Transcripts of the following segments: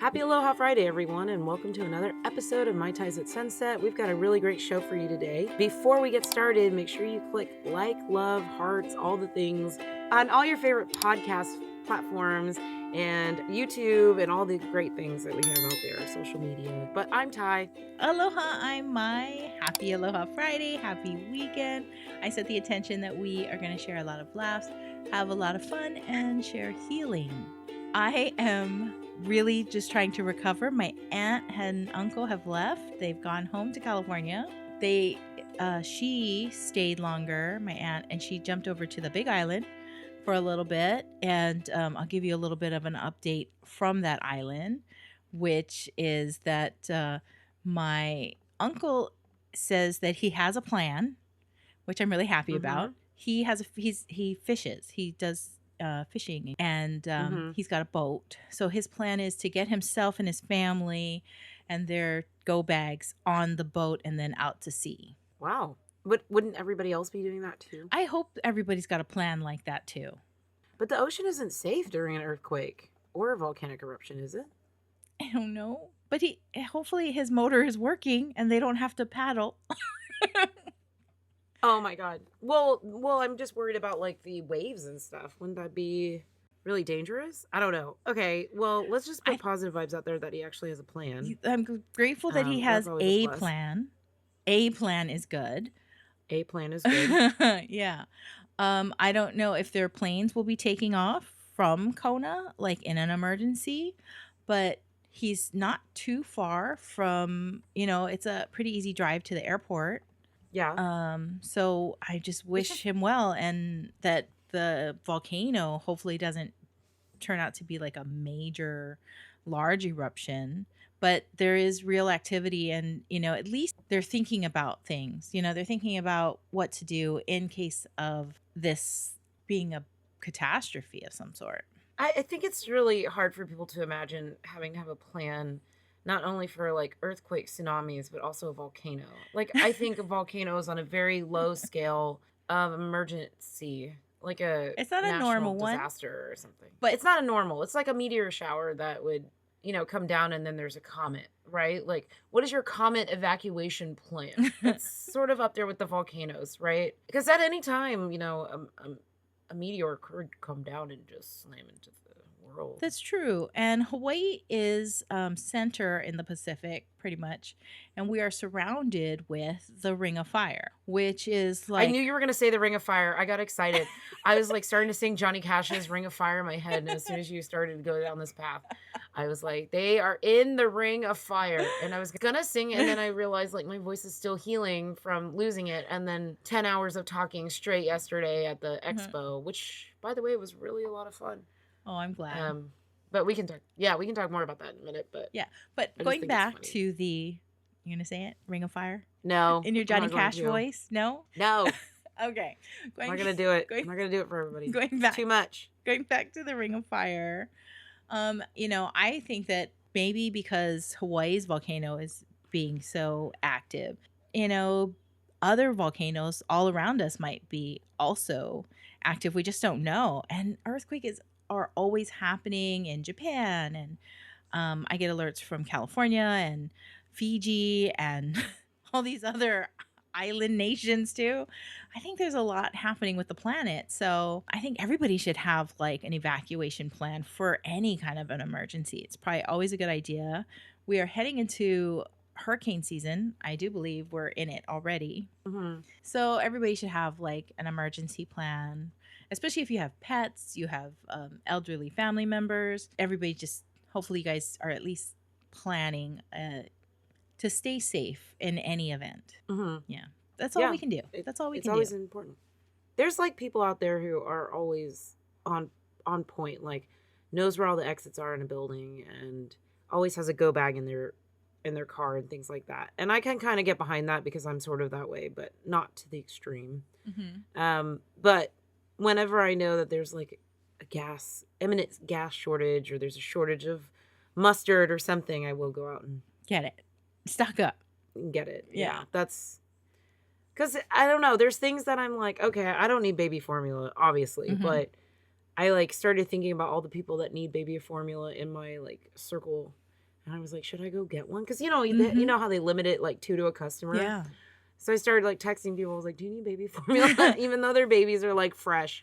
Happy Aloha Friday, everyone, and welcome to another episode of My Ties at Sunset. We've got a really great show for you today. Before we get started, make sure you click like, love, hearts, all the things on all your favorite podcast platforms and YouTube and all the great things that we have out there, social media. But I'm Ty. Aloha, I'm Mai. Happy Aloha Friday. Happy weekend. I set the intention that we are going to share a lot of laughs, have a lot of fun, and share healing. I am really just trying to recover. My aunt and uncle have left. They've gone home to California. She stayed longer, my aunt, and she jumped over to the Big Island for a little bit. And I'll give you a little bit of an update from that island, which is that my uncle says that he has a plan, which I'm really happy about. He fishes. He does fishing, and he's got a boat. So his plan is to get himself and his family and their go bags on the boat and then out to sea. Wow. But wouldn't everybody else be doing that too? I hope everybody's got a plan like that too. But the ocean isn't safe during an earthquake or a volcanic eruption, is it? I don't know. But hopefully his motor is working and they don't have to paddle. Oh my God. Well, I'm just worried about like the waves and stuff. Wouldn't that be really dangerous? I don't know. Okay, well, let's just put positive vibes out there that he actually has a plan. I'm grateful that he has a plan. A plan is good. A plan is good. Yeah. I don't know if their planes will be taking off from Kona, like in an emergency, but he's not too far from, it's a pretty easy drive to the airport. Yeah. So I just wish him well, and that the volcano hopefully doesn't turn out to be like a major, large eruption. But there is real activity, and, at least they're thinking about things. They're thinking about what to do in case of this being a catastrophe of some sort. I think it's really hard for people to imagine having to have a plan, not only for like earthquakes, tsunamis, but also a volcano. Like, I think of volcanoes on a very low scale of emergency, like it's not a normal disaster or something. But it's not a normal. It's like a meteor shower that would, come down and then there's a comet, right? Like, what is your comet evacuation plan? It's sort of up there with the volcanoes, right? Because at any time, a meteor could come down and just slam into the world. That's true. And Hawaii is center in the Pacific, pretty much. And we are surrounded with the Ring of Fire, which is like... I knew you were going to say the Ring of Fire. I got excited. I was like starting to sing Johnny Cash's Ring of Fire in my head. And as soon as you started to go down this path, I was like, they are in the Ring of Fire. And I was going to sing it. And then I realized like my voice is still healing from losing it. And then 10 hours of talking straight yesterday at the expo, which, by the way, was really a lot of fun. Oh, I'm glad. But we can talk more about that in a minute. But going back to the, you're going to say it? Ring of Fire? No. In your Johnny Cash voice? No? No. Okay. I'm not going to do it. I'm not going to do it for everybody. Going back. Too much. Going back to the Ring of Fire. I think that maybe because Hawaii's volcano is being so active, other volcanoes all around us might be also active. We just don't know. And earthquakes are always happening in Japan, and I get alerts from California and Fiji and all these other island nations too. I think there's a lot happening with the planet, so I think everybody should have like an evacuation plan for any kind of an emergency. It's probably always a good idea. We are heading into hurricane season. I do believe we're in it already. So everybody should have like an emergency plan, especially if you have pets, you have elderly family members. Everybody just, hopefully you guys are at least planning to stay safe in any event. Yeah. That's all we can do. That's all we can do. It's always important. There's like people out there who are always on point, like knows where all the exits are in a building and always has a go bag in their car and things like that. And I can kind of get behind that because I'm sort of that way, but not to the extreme. But whenever I know that there's like imminent gas shortage, or there's a shortage of mustard or something, I will go out and get it. Stock up. Get it. Yeah. That's because I don't know. There's things that I'm like, okay, I don't need baby formula, obviously, but I like started thinking about all the people that need baby formula in my like circle And I was like, should I go get one? Because, you know, Mm-hmm. you know how they limit it like two to a customer. Yeah. So I started like texting people. I was like, do you need baby formula? Even though their babies are like fresh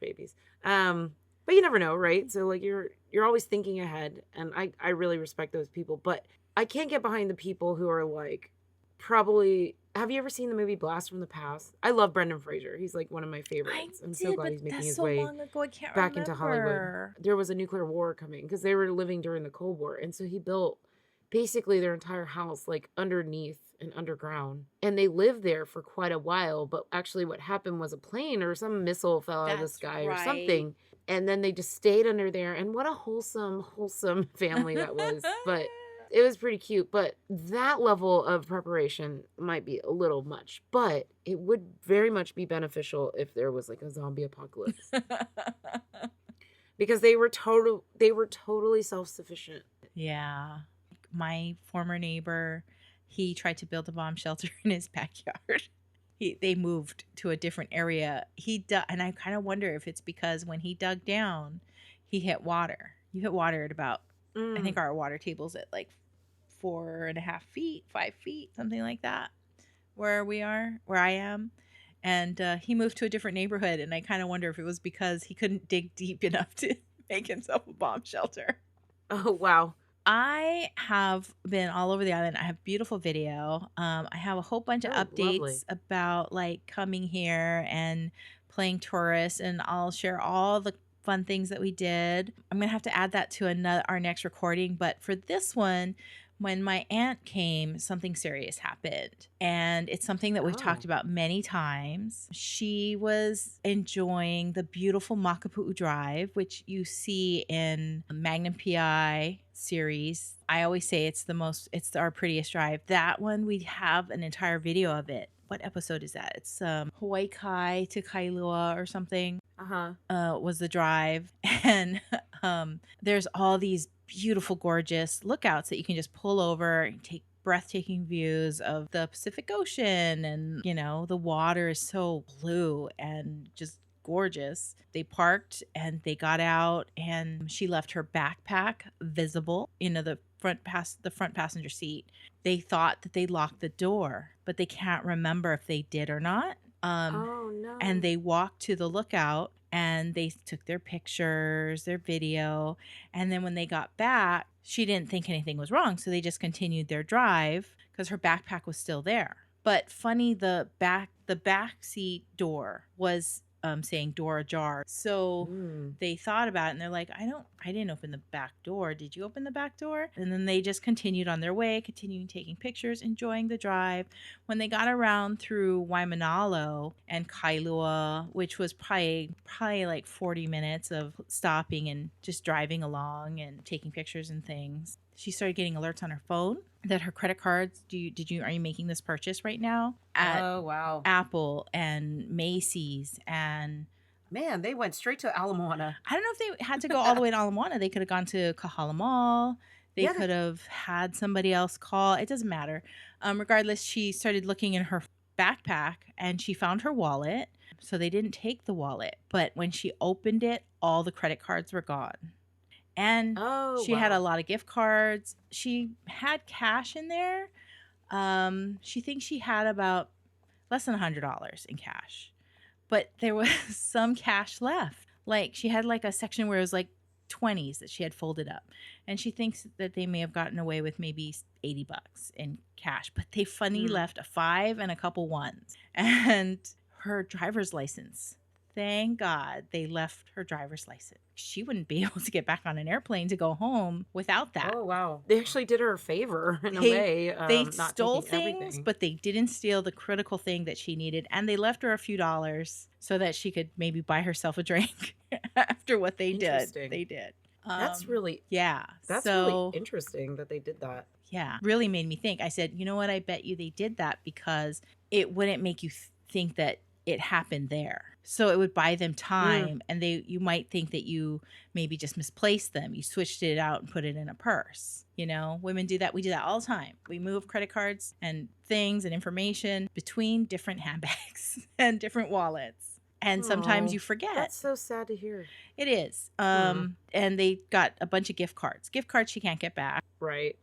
babies. But you never know, right? So like you're always thinking ahead. And I really respect those people. But I can't get behind the people who are like, probably, have you ever seen the movie Blast from the Past? I love Brendan Fraser. He's like one of my I favorites. I'm so did, glad but he's making that's his so way long ago. I can't back into Hollywood. remember. There was a nuclear war coming because they were living during the Cold War. And so he built basically their entire house like underneath and underground. And they lived there for quite a while. But actually, what happened was a plane or some missile fell out of the That's sky or right. something. And then they just stayed under there. And what a wholesome family that was. But it was pretty cute. But that level of preparation might be a little much. But it would very much be beneficial if there was like a zombie apocalypse. Because they were totally self-sufficient. Yeah. My former neighbor, he tried to build a bomb shelter in his backyard. They moved to a different area. And I kind of wonder if it's because when he dug down, he hit water. You hit water at about, I think our water table's at like 4.5 feet, 5 feet, something like that, where I am. And he moved to a different neighborhood. And I kind of wonder if it was because he couldn't dig deep enough to make himself a bomb shelter. Oh, wow. I have been all over the island. I have beautiful video. I have a whole bunch of updates Lovely. about like coming here and playing tourists, and I'll share all the fun things that we did. I'm gonna have to add that to our next recording, but for this one, when my aunt came, something serious happened. And it's something that we've talked about many times. She was enjoying the beautiful Makapu'u Drive, which you see in Magnum PI series. I always say it's our prettiest drive. That one, we have an entire video of it. What episode is that? It's Hawaii Kai to Kailua or something. Was the drive. And there's all these beautiful, gorgeous lookouts that you can just pull over and take breathtaking views of the Pacific Ocean. And, you know, the water is so blue and just gorgeous. They parked and they got out, and she left her backpack visible, the front passenger seat. They thought that they locked the door, but they can't remember if they did or not. Oh, no. And they walked to the lookout and they took their pictures, their video. And then when they got back, she didn't think anything was wrong. So they just continued their drive because her backpack was still there. But funny, the back seat door was saying door ajar. So they thought about it and they're like, I didn't open the back door. Did you open the back door? And then they just continued on their way, continuing taking pictures, enjoying the drive. When they got around through Waimanalo and Kailua, which was probably like 40 minutes of stopping and just driving along and taking pictures and things, she started getting alerts on her phone that her credit cards, are you making this purchase right now at wow. Apple and Macy's? And Man, they went straight to Ala Moana. I don't know if they had to go all the way to Ala Moana. They could have gone to Kahala Mall. They could have had somebody else call. It doesn't matter. Regardless, she started looking in her backpack and she found her wallet. So they didn't take the wallet. But when she opened it, all the credit cards were gone. And she had a lot of gift cards. She had cash in there. She thinks she had about less than $100 in cash. But there was some cash left. Like she had like a section where it was like 20s that she had folded up. And she thinks that they may have gotten away with maybe $80 in cash. But they left a 5 and a couple 1s. And her driver's license. Thank God they left her driver's license. She wouldn't be able to get back on an airplane to go home without that. Oh, wow. They actually did her a favor in a way. They not stole taking things, everything. but they didn't steal the critical thing that she needed. And they left her a few dollars so that she could maybe buy herself a drink after what they did. They did. That's really, That's really interesting that they did that. Yeah, really made me think. I said, you know what? I bet you they did that because it wouldn't make you think that it happened there. So it would buy them time, and you might think that you maybe just misplaced them. You switched it out and put it in a purse. You know, women do that. We do that all the time. We move credit cards and things and information between different handbags and different wallets. And sometimes Oh, you forget. that's so sad to hear. It is. Hmm. And they got a bunch of gift cards. Gift cards she can't get back. Right.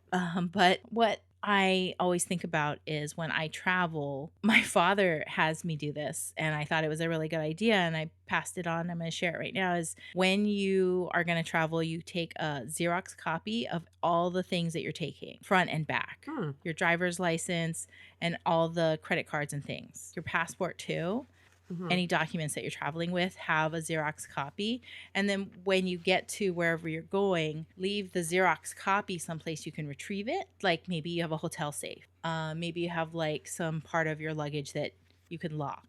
But what I always think about is when I travel, my father has me do this, and I thought it was a really good idea, and I passed it on. I'm going to share it right now. Is when you are going to travel, you take a Xerox copy of all the things that you're taking, front and back, Hmm. your driver's license, and all the credit cards and things, your passport too. Mhm. Any documents that you're traveling with, have a Xerox copy. And then when you get to wherever you're going, leave the Xerox copy someplace you can retrieve it. Like maybe you have a hotel safe. Maybe you have like some part of your luggage that you can lock.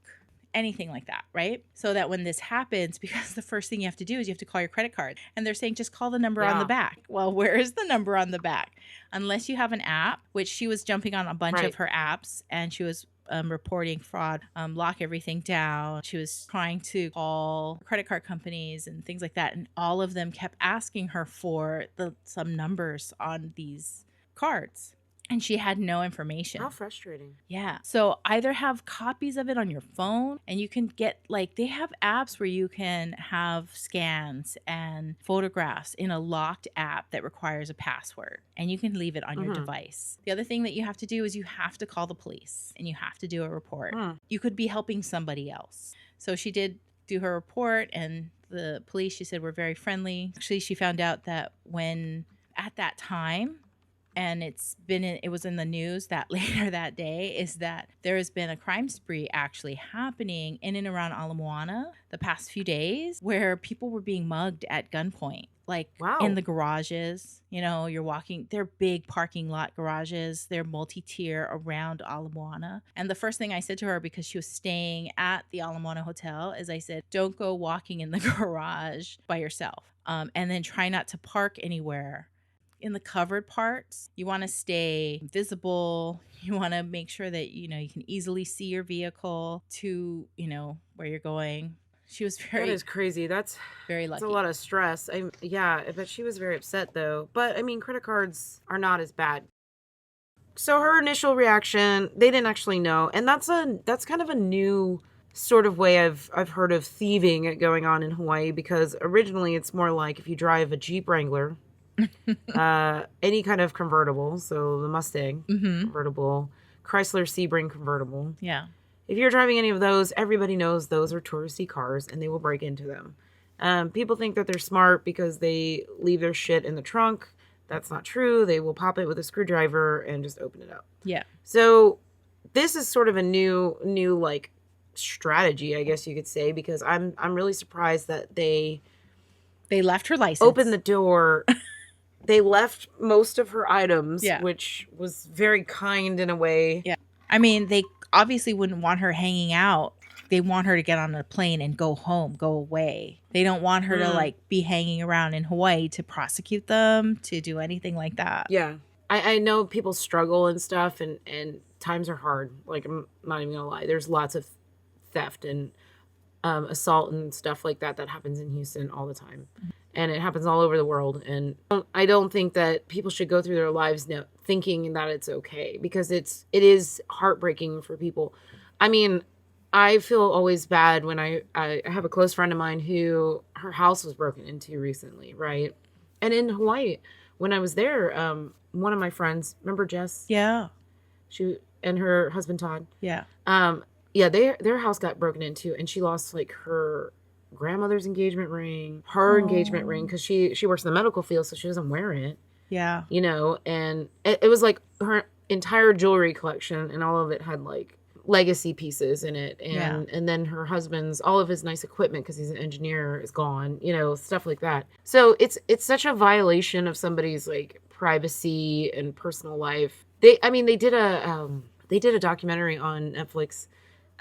Anything like that, right? So that when this happens, because the first thing you have to do is you have to call your credit card. And they're saying just call the number on the Yeah. back. Well, where is the number on the back? Unless you have an app, which she was jumping on a bunch Right. of her apps, and she was reporting fraud, lock everything down. She was trying to call credit card companies and things like that. And all of them kept asking her for some numbers on these cards. And she had no information. How frustrating. Yeah. So either have copies of it on your phone, and you can get like, they have apps where you can have scans and photographs in a locked app that requires a password, and you can leave it on your Mhm. device. The other thing that you have to do is you have to call the police and you have to do a report. Hmm. You could be helping somebody else. So she did do her report, and the police, she said, were very friendly. Actually, she found out that when at that time, and it was in the news that later that day, is that there has been a crime spree actually happening in and around Ala Moana the past few days, where people were being mugged at gunpoint, like Wow. in the garages. You're walking, they're big parking lot garages, they're multi-tier around Ala Moana. And the first thing I said to her, because she was staying at the Ala Moana hotel, is I said, don't go walking in the garage by yourself, and then try not to park anywhere in the covered parts. You want to stay visible. You want to make sure that you can easily see your vehicle to where you're going. She was That very is crazy. That's very lucky. a lot of stress. I bet she was very upset though. But I mean, credit cards are not as bad. So her initial reaction, they didn't actually know, and that's kind of a new sort of way I've heard of thieving going on in Hawaii, because originally it's more like if you drive a Jeep Wrangler, any kind of convertible, so the Mustang convertible, Chrysler Sebring convertible. Yeah. If you're driving any of those, everybody knows those are touristy cars and they will break into them. People think that they're smart because they leave their shit in the trunk. That's not true. They will pop it with a screwdriver and just open it up. Yeah. So this is sort of a new like strategy, I guess you could say, because I'm really surprised that they left her license, opened the door. They left most of her items, Yeah. which was very kind in a way. Yeah. I mean, they obviously wouldn't want her hanging out. They want her to get on a plane and go home, go away. They don't want her to like be hanging around in Hawaii to prosecute them, to do anything like that. Yeah. I know people struggle and stuff, and times are hard. Like, I'm not even gonna lie. There's lots of theft and assault and stuff like that happens in Houston all the time. And it happens all over the world. And I don't think that people should go through their lives now thinking that it's okay, because it is heartbreaking for people. I mean, I feel always bad when I have a close friend of mine who her house was broken into recently, right? And in Hawaii, when I was there, one of my friends, remember Jess? Yeah. She and her husband Todd. Yeah. Yeah, their house got broken into, and she lost like her grandmother's engagement ring, her engagement ring, because she works in the medical field, so she doesn't wear it. Yeah. And it was like her entire jewelry collection, and all of it had like legacy pieces in it, and then her husband's, all of his nice equipment, because he's an engineer, is gone, stuff like that. So it's such a violation of somebody's like privacy and personal life. They did a documentary on Netflix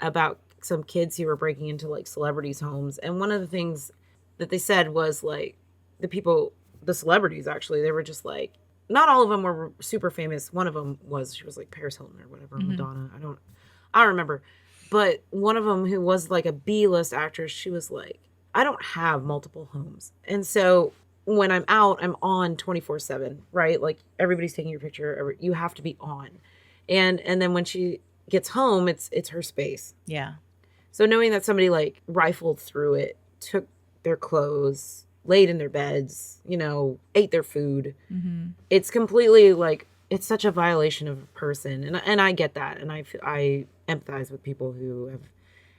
about some kids who were breaking into like celebrities' homes, and one of the things that they said was like the celebrities, actually, they were just like, not all of them were super famous. One of them she was like Paris Hilton or whatever, Madonna. I don't remember, but one of them, who was like a B-list actress, she was like, I don't have multiple homes, and so when I'm out, I'm on 24/7, right? Like, everybody's taking your picture. You have to be on, and then when she gets home, it's her space. Yeah. So knowing that somebody like rifled through it, took their clothes, laid in their beds, ate their food, it's completely like, it's such a violation of a person. And I get that. And I empathize with people who have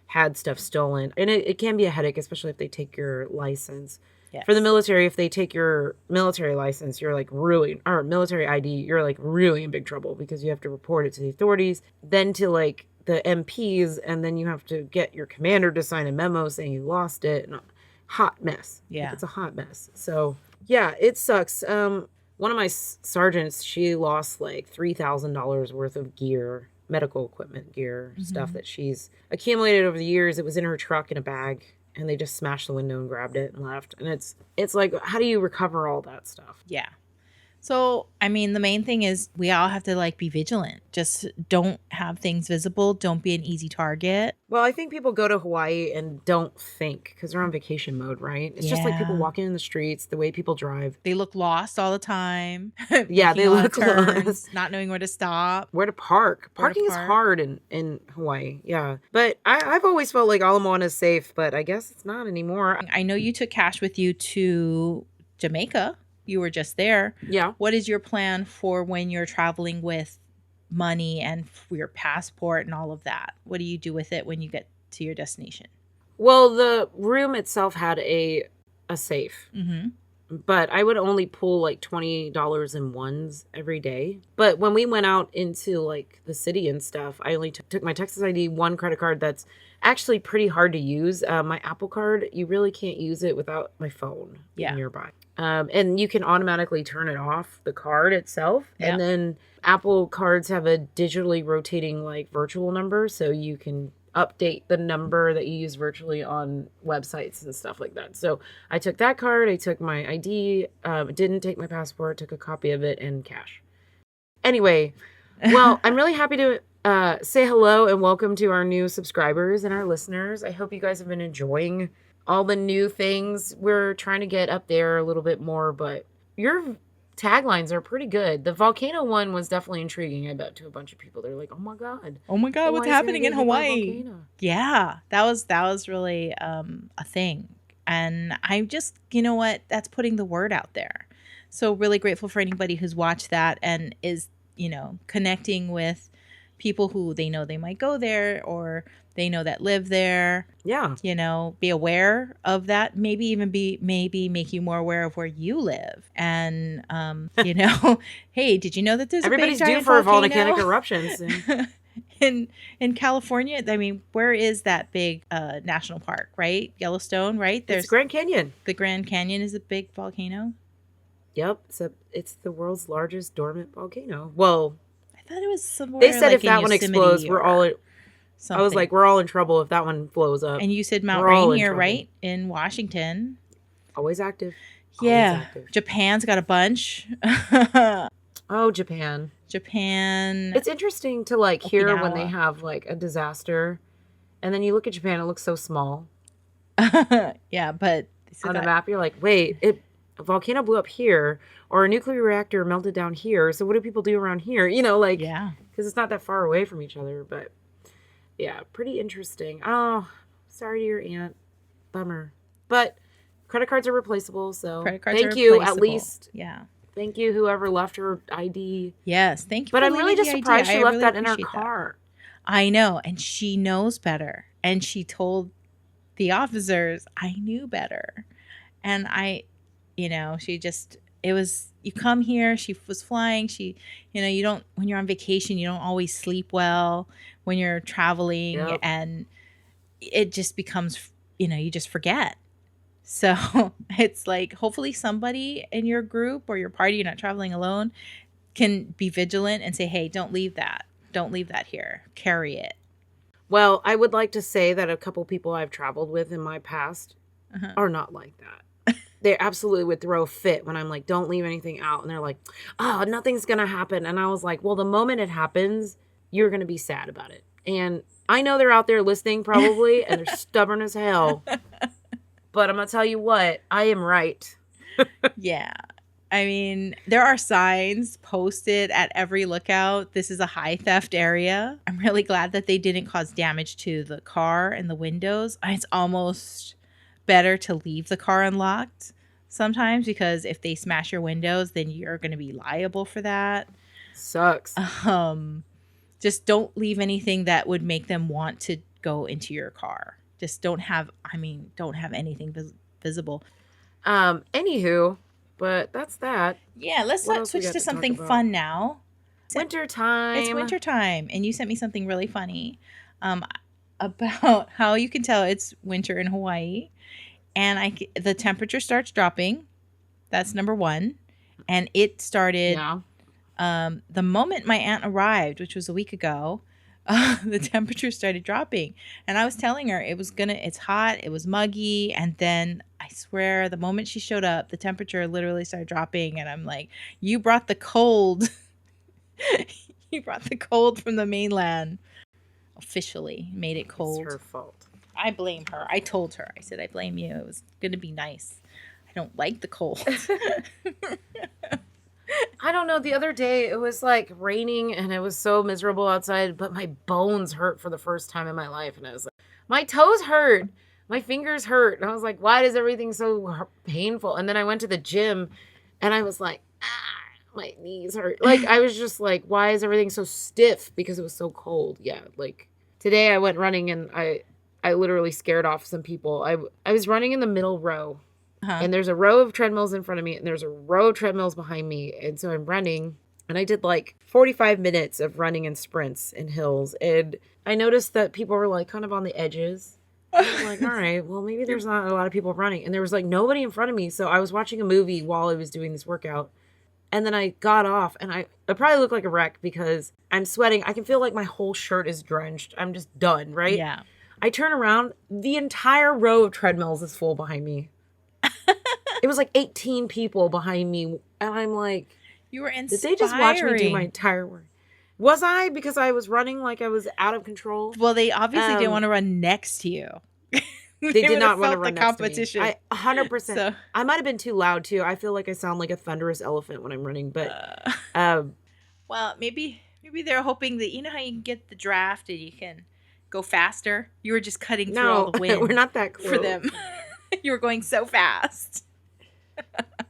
had stuff stolen. And it can be a headache, especially if they take your license. Yes. For the military, if they take your military license, you're like really, or military ID, you're like really in big trouble because you have to report it to the authorities, then to like the MPs, and then you have to get your commander to sign a memo saying you lost it. And hot mess. Yeah. Like, it's a hot mess. So yeah, it sucks. One of my sergeants, she lost like $3,000 worth of gear, medical equipment gear, stuff that she's accumulated over the years. It was in her truck in a bag, and they just smashed the window and grabbed it and left. And it's like, how do you recover all that stuff? Yeah. So, I mean, the main thing is we all have to like be vigilant. Just don't have things visible. Don't be an easy target. Well, I think people go to Hawaii and don't think because they're on vacation mode, right? It's just like people walking in the streets, the way people drive. They look lost all the time. Yeah, they look lost. Not knowing where to stop. Where to park. Parking is hard in Hawaii. Yeah. But I've always felt like Ala Moana is safe, but I guess it's not anymore. I know you took Cash with you to Jamaica. You were just there. Yeah. What is your plan for when you're traveling with money and your passport and all of that? What do you do with it when you get to your destination? Well, the room itself had a safe. But I would only pull like $20 in ones every day. But when we went out into like the city and stuff, I only took my Texas ID, one credit card that's actually pretty hard to use. My Apple Card, you really can't use it without my phone being nearby. And you can automatically turn it off, the card itself. Yeah. And then Apple cards have a digitally rotating like virtual number, so you can update the number that you use virtually on websites and stuff like that. So I took that card, I took my ID, didn't take my passport, took a copy of it, and cash. Anyway, well, I'm really happy to say hello and welcome to our new subscribers and our listeners. I hope you guys have been enjoying all the new things. We're trying to get up there a little bit more, but your taglines are pretty good. The volcano one was definitely intriguing, I bet, to a bunch of people. They're like, oh my god, what's happening in Hawaii? Yeah, that was really a thing. And I just, you know what, that's putting the word out there. So really grateful for anybody who's watched that and is, connecting with people who they know they might go there or they know that live there. Yeah. Be aware of that. Maybe even make you more aware of where you live. And, hey, did you know that there's everybody's a big due for volcano? volcanic eruptions. In California? I mean, where is that big national park, right? Yellowstone, right? There's Grand Canyon. The Grand Canyon is a big volcano. Yep. It's the world's largest dormant volcano. Well, I thought it was somewhere. They said like if that one explodes, we're all. Something. I was like, we're all in trouble if that one blows up. And you said Mount Rainier, right? In Washington. Always active. Yeah. Japan's got a bunch. Oh, Japan. It's interesting to like hear when they have like a disaster. And then you look at Japan, it looks so small. Yeah, but on a map, you're like, wait, a volcano blew up here, or a nuclear reactor melted down here. So what do people do around here? Yeah. Because it's not that far away from each other, but yeah, pretty interesting. Oh, sorry to your aunt. Bummer. But credit cards are replaceable, so thank you at least. Yeah. Thank you, whoever left her ID. Yes, thank you. But I'm really just surprised she left that in her car. I know, and she knows better. And she told the officers, I knew better. And you come here, she was flying, you don't, when you're on vacation, you don't always sleep well when you're traveling. Yep. And it just becomes, you just forget. So it's like, hopefully somebody in your group or your party, you're not traveling alone, can be vigilant and say, hey, don't leave that here, carry it. Well, I would like to say that a couple people I've traveled with in my past are not like that. They absolutely would throw a fit when I'm like, don't leave anything out. And they're like, oh, nothing's going to happen. And I was like, well, the moment it happens, you're going to be sad about it. And I know they're out there listening probably, and they're stubborn as hell. But I'm going to tell you what, I am right. Yeah. I mean, there are signs posted at every lookout. This is a high theft area. I'm really glad that they didn't cause damage to the car and the windows. It's almost better to leave the car unlocked sometimes, because if they smash your windows, then you're going to be liable for that. Sucks. Just don't leave anything that would make them want to go into your car. Just don't have anything visible. Anywho, but that's that. Yeah, let's switch to something fun now. Winter time. It's winter time, and you sent me something really funny about how you can tell it's winter in Hawaii, and the temperature starts dropping. That's number one, and it started the moment my aunt arrived, which was a week ago. The temperature started dropping, and I was telling her it's hot, it was muggy, and then I swear the moment she showed up, the temperature literally started dropping, and I'm like, you brought the cold. You brought the cold from the mainland. Officially made it cold. It's her fault. I blame her. I told her. I said, I blame you. It was going to be nice. I don't like the cold. I don't know. The other day it was like raining and it was so miserable outside, but my bones hurt for the first time in my life. And I was like, my toes hurt. My fingers hurt. And I was like, why is everything so painful? And then I went to the gym and I was like, my knees hurt. Like, I was just like, why is everything so stiff? Because it was so cold. Yeah. Like today I went running and I literally scared off some people. I was running in the middle row. And there's a row of treadmills in front of me and there's a row of treadmills behind me. And so I'm running and I did like 45 minutes of running in sprints and hills. And I noticed that people were like kind of on the edges. I was like, all right, well, maybe there's not a lot of people running. And there was like nobody in front of me. So I was watching a movie while I was doing this workout. And then I got off and I probably look like a wreck because I'm sweating. I can feel like my whole shirt is drenched. I'm just done, right? Yeah. I turn around. The entire row of treadmills is full behind me. It was like 18 people behind me. And I'm like, you were inspiring. Did they just watch me do my entire work? Was I? Because I was running like I was out of control. Well, they obviously didn't want to run next to you. They did not want to run the next competition. to me. 100%. So. I might have been too loud too. I feel like I sound like a thunderous elephant when I'm running. But well, maybe they're hoping that, you know how you can get the draft and you can go faster. You were just cutting through all the wind. We're not that close for them. You were going so fast.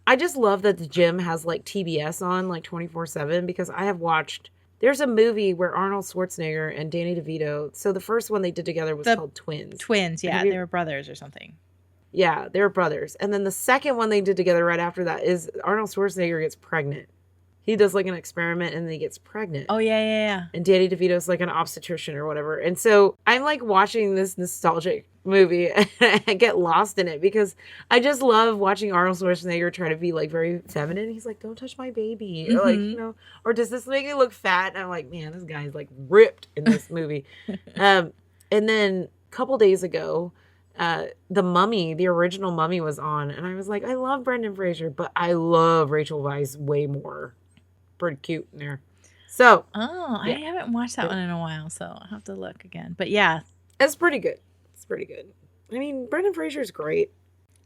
I just love that the gym has like TBS on like 24/7 because I have watched. There's a movie where Arnold Schwarzenegger and Danny DeVito. So the first one they did together was called Twins. Twins, yeah, they were brothers or something. Yeah, they were brothers. And then the second one they did together right after that is Arnold Schwarzenegger gets pregnant. He does like an experiment and then he gets pregnant. Oh, yeah. And Danny DeVito's like an obstetrician or whatever. And so I'm like watching this nostalgic movie and I get lost in it because I just love watching Arnold Schwarzenegger try to be like very feminine. He's like, don't touch my baby. Mm-hmm. Or like, you know, or does this make me look fat? And I'm like, man, this guy's like ripped in this movie. And then a couple days ago, The Mummy, the original Mummy was on. And I was like, I love Brendan Fraser, but I love Rachel Weisz way more. Pretty cute in there. So. Oh, yeah. I haven't watched that one in a while, so I'll have to look again. But yeah. It's pretty good. It's pretty good. I mean, Brendan Fraser's great.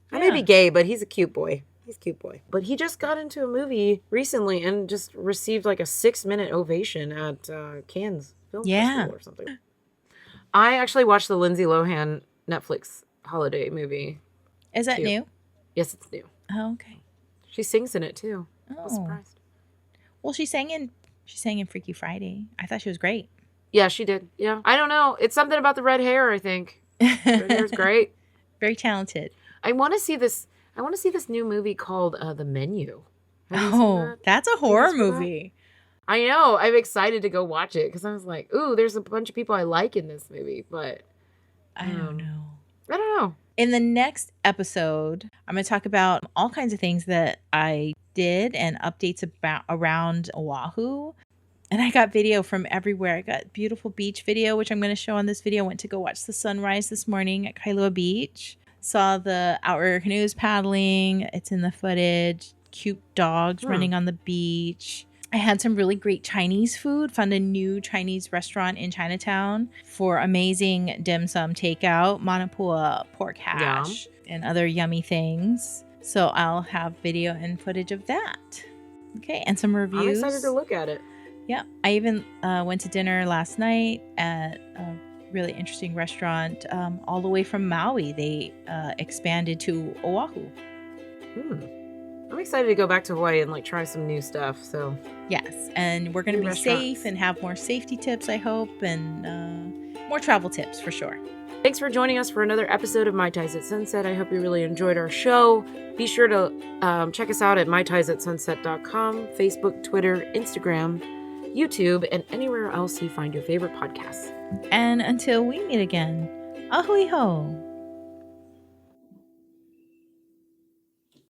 Yeah. I may be gay, but he's a cute boy. He's a cute boy. But he just got into a movie recently and just received like a 6-minute ovation at Cannes Film Festival or something. I actually watched the Lindsay Lohan Netflix holiday movie. Is that new? Yes, it's new. Oh, okay. She sings in it too. Oh. I was surprised. Well, she sang in Freaky Friday. I thought she was great. Yeah, she did. Yeah. I don't know. It's something about the red hair, I think. Red hair's great. Very talented. I want to see this new movie called The Menu. Oh, that's a horror movie. I know. I'm excited to go watch it because I was like, ooh, there's a bunch of people I like in this movie, but I don't know. I don't know. In the next episode, I'm going to talk about all kinds of things that I did and updates around Oahu. And I got video from everywhere. I got beautiful beach video, which I'm going to show on this video. I went to go watch the sunrise this morning at Kailua Beach. Saw the outrigger canoes paddling. It's in the footage. Cute dogs running on the beach. I had some really great Chinese food. Found a new Chinese restaurant in Chinatown for amazing dim sum takeout. Manapua pork hash and other yummy things. So I'll have video and footage of that. Okay, and some reviews. I'm excited to look at it. Yeah, I even went to dinner last night at a really interesting restaurant all the way from Maui. They expanded to Oahu. I'm excited to go back to Hawaii and like try some new stuff. So yes, and we're going to be safe and have more safety tips, I hope, and more travel tips for sure. Thanks for joining us for another episode of My Ties at Sunset. I hope you really enjoyed our show. Be sure to check us out at mytiesatsunset.com, Facebook, Twitter, Instagram, YouTube, and anywhere else you find your favorite podcasts. And until we meet again, ahui ho.